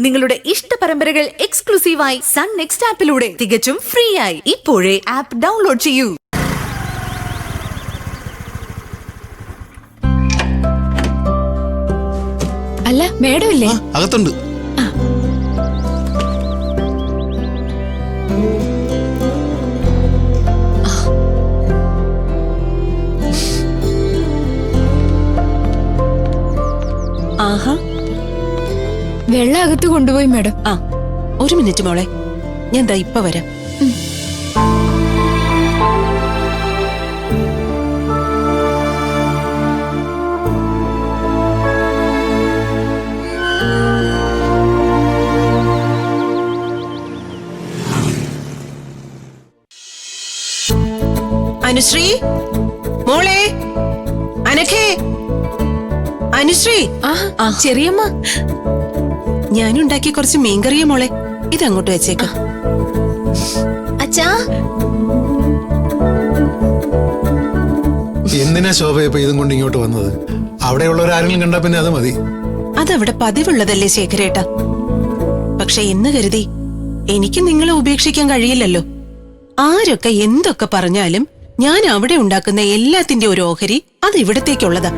നിങ്ങളുടെ ഇഷ്ട പരമ്പരകൾ എക്സ്ക്ലൂസീവായി സൺ നെക്സ്റ്റ് ആപ്പിലൂടെ തികച്ചും ഫ്രീ ആയി. ഇപ്പോഴേ ആപ്പ് ഡൗൺലോഡ് ചെയ്യൂ. അല്ല മേഡം ഇല്ലേ? അകത്തുണ്ട്. ആഹാ, വെള്ളം അകത്ത് കൊണ്ടുപോയി മേഡം. ഒരു മിനിറ്റ് മോളെ, ഞാൻ ദാ ഇപ്പൊ വരാം. അനുശ്രീ മോളെ, അനഖേ, അനുശ്രീ. ചെറിയമ്മ, ഞാനുണ്ടാക്കി കുറച്ച് മീൻകറിയ മോളെ, ഇതങ്ങോട്ട് വെച്ചേക്കാം. അച്ഛാ. എന്തിനാ ശോഭ ഇപ്പൊ ഇതും കൊണ്ട് ഇങ്ങോട്ട് വന്നത്? അവിടെയുള്ളവരാരെങ്കിലും കണ്ടാ പിന്നെ അത് മതി. അതവിടെ പതിവുള്ളതല്ലേ ശേഖരേട്ടാ. പക്ഷെ എന്ന് കരുതി എനിക്ക് നിങ്ങളെ ഉപേക്ഷിക്കാൻ കഴിയില്ലല്ലോ. ആരൊക്കെ എന്തൊക്കെ പറഞ്ഞാലും ഞാൻ അവിടെ ഉണ്ടാക്കുന്ന എല്ലാത്തിന്റെ ഒരു ഓഹരി അത് ഇവിടത്തേക്കുള്ളതാ.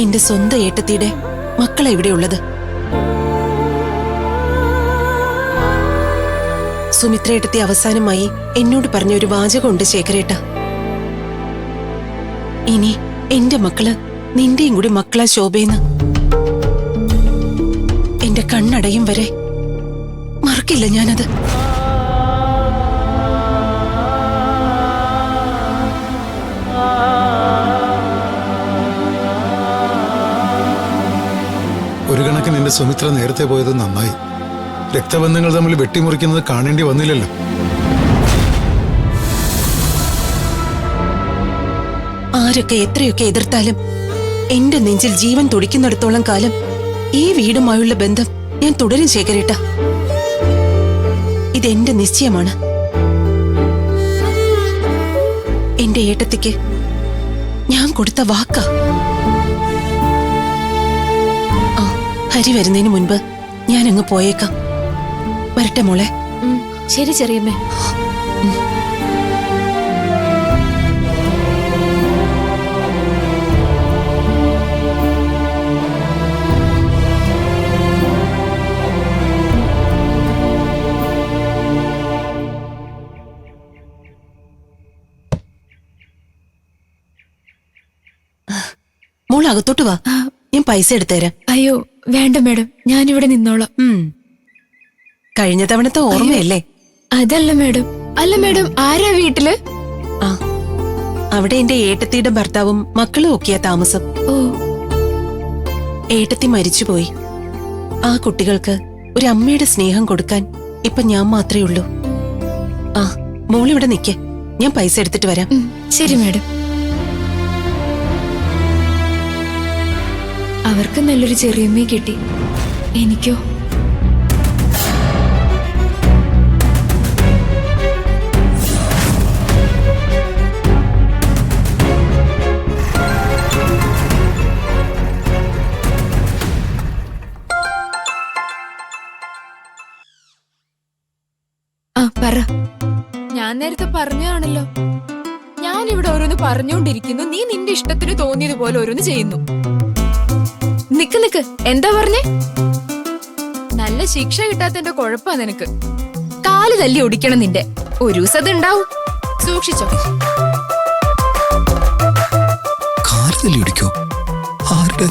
എന്റെ സ്വന്തം ഏട്ടത്തിയുടെ മക്കളെ ഇവിടെയുള്ളത്. സുമിത്രേട്ടത്തി അവസാനമായി എന്നോട് പറഞ്ഞ ഒരു വാചകമുണ്ട് ശേഖരേട്ട. ഇനി എന്റെ മക്കള് നിന്റെയും കൂടി മക്കളാ ശോഭയെന്ന്. എന്റെ കണ്ണടയും വരെ മറക്കില്ല ഞാനത്. ഒരു കണക്കിന് എന്റെ സുമിത്ര നേരത്തെ പോയത് നന്നായി. രക്തബന്ധങ്ങൾ തമ്മിൽ വെട്ടിമുറിക്കുന്നത് കാണേണ്ടി വന്നില്ലല്ലോ. ആരൊക്കെ എത്രയൊക്കെ എതിർത്താലും എന്റെ നെഞ്ചിൽ ജീവൻ തുടിക്കുന്നിടത്തോളം കാലം ഈ വീടുമായുള്ള ബന്ധം ഞാൻ തുടരും ശേഖരേട്ട. ഇതെന്റെ നിശ്ചയമാണ്. എന്റെ ഏട്ടത്തിക്ക് ഞാൻ കൊടുത്ത വാക്കാ. ഹരി വരുന്നതിന് മുൻപ് ഞാൻ അങ്ങ് പോയേക്കാം. വരട്ടെ മോളെ. ശരി ചെറിയമ്മേ. മോൾ അകത്തോട്ട് വാ, ഞാൻ പൈസ എടുത്തുതരാം. അയ്യോ വേണ്ട മേഡം, ഞാനിവിടെ നിന്നോളാം. കഴിഞ്ഞ തവണത്തെ ഓർമ്മയല്ലേ? അതല്ല മേഡം. അല്ല മേഡം, ആരാ വീട്ടില്? അവിടെ എന്റെ ഏട്ടത്തിയുടെ ഭർത്താവും മക്കളും ഒക്കെയാ താമസം. ഓ. ഏട്ടത്തി മരിച്ചുപോയി. ആ കുട്ടികൾക്ക് ഒരു അമ്മയുടെ സ്നേഹം കൊടുക്കാൻ ഇപ്പൊ ഞാൻ മാത്രമേ ഉള്ളൂ. മോളിവിടെ നിക്കേ, ഞാൻ പൈസ എടുത്തിട്ട് വരാം. ശരി മേഡം. അവർക്ക് നല്ലൊരു ചെറിയമ്മയെ കിട്ടി, എനിക്കോ? പറ. ഞാൻ നേരത്തെ പറഞ്ഞാണല്ലോ, ഞാനിവിടെ ഓരോന്ന് പറഞ്ഞുകൊണ്ടിരിക്കുന്നു, നീ നിന്റെ ഇഷ്ടത്തിന് തോന്നിയതുപോലെ ഓരോന്ന് ചെയ്യുന്നു. നിക്ക് നിക്ക്, എന്താ പറഞ്ഞേ? നല്ല ശിക്ഷ കിട്ടാത്തതിന്റെ കുഴപ്പാ നിനക്ക്. കാല് തല്ലി ഒടിക്കണം നിന്റെ. ഒരു ദിവസം അത് ഉണ്ടാവും, സൂക്ഷിച്ചോ. കാല് തല്ലി ഒടിക്കോ? ആരുടെ?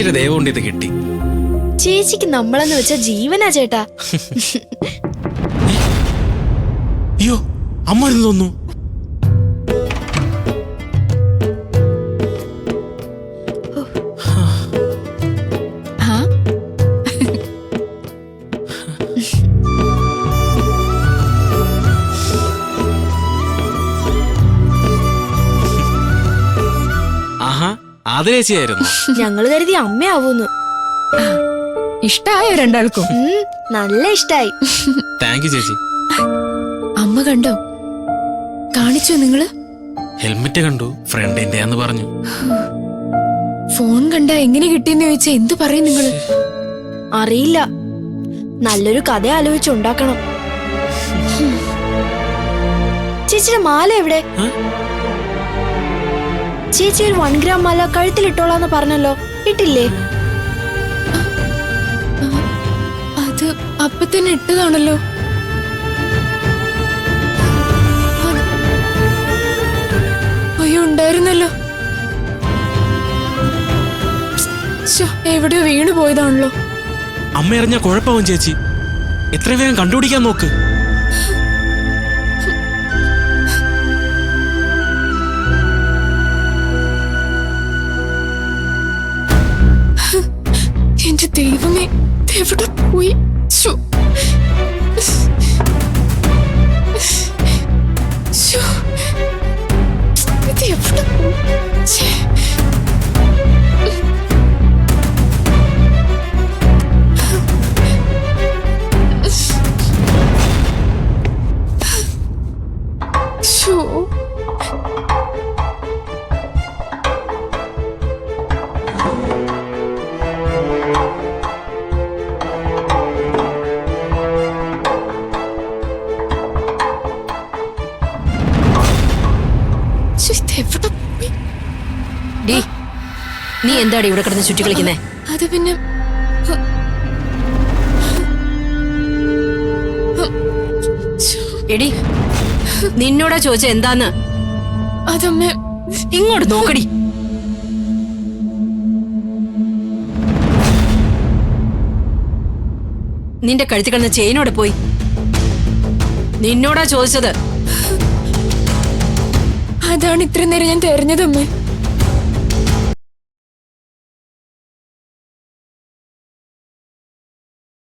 ചേച്ചിയുടെ ദയവ് കൊണ്ട് ഇത് കിട്ടി. ചേച്ചിക്ക് നമ്മളെന്ന് വെച്ച ജീവനാ ചേട്ടാ. അയ്യോ, അമ്മ എന്ന് തോന്നുന്നു. ആ ആഹാ, അത് ചേച്ചിയായിരുന്നു. ഞങ്ങള് കരുതി അമ്മയാവൂന്ന്. ഇഷ്ടായോ രണ്ടാൾക്കും? നല്ല ഇഷ്ടായി. താങ്ക് യു ചേച്ചി. അമ്മ കണ്ടോ? കാണിച്ചോ നിങ്ങള്? ഹെൽമെറ്റ് കണ്ടു, ഫ്രണ്ടിന്റെയാന്ന് പറഞ്ഞു. ഫോൺ കണ്ടാ എങ്ങനെ കിട്ടിയെന്ന് ചോദിച്ചാ എന്തു പറയും നിങ്ങള്? അറിയില്ല, നല്ലൊരു കഥ ആലോചിച്ചുണ്ടാക്കണം. ചേച്ചിയുടെ മാല എവിടെ? ചേച്ചി ഒരു 1 ഗ്രാം മാല കഴുത്തിലിട്ടോളാന്ന് പറഞ്ഞല്ലോ, ഇട്ടില്ലേ? അത് അപ്പൊ തന്നെ ഇട്ടതാണല്ലോ. അയ്യോ, ഉണ്ടായിരുന്നല്ലോ. ശ്ശോ, എവിടെയോ വീണു പോയതാണല്ലോ. അമ്മ അറിഞ്ഞ കുഴപ്പമാവും ചേച്ചി. എത്രയും വേഗം കണ്ടുപിടിക്കാൻ നോക്ക്. എന്റെ ദൈവമേ, എവിടെ പോയി? ശ്ശോ. ശ്ശോ. ഇത് എവിടെ പോയി? ഛേ. ശ്ശോ. നീ എന്താടി ഇവിടെ കിടന്ന് ചുറ്റി കളിക്കുന്നേ? അത് പിന്നെ എടി, നിന്നോടാ ചോദിച്ച എന്താന്ന്? അതമ്മ ഇങ്ങോട്ട് നോക്കടി. നിന്റെ കഴുത്തി കിടന്ന ചെയിനോടെ പോയി. നിന്നോടാ ചോദിച്ചത്. അതാണ് ഇത്ര നേരം ഞാൻ തെരഞ്ഞതമ്മേ.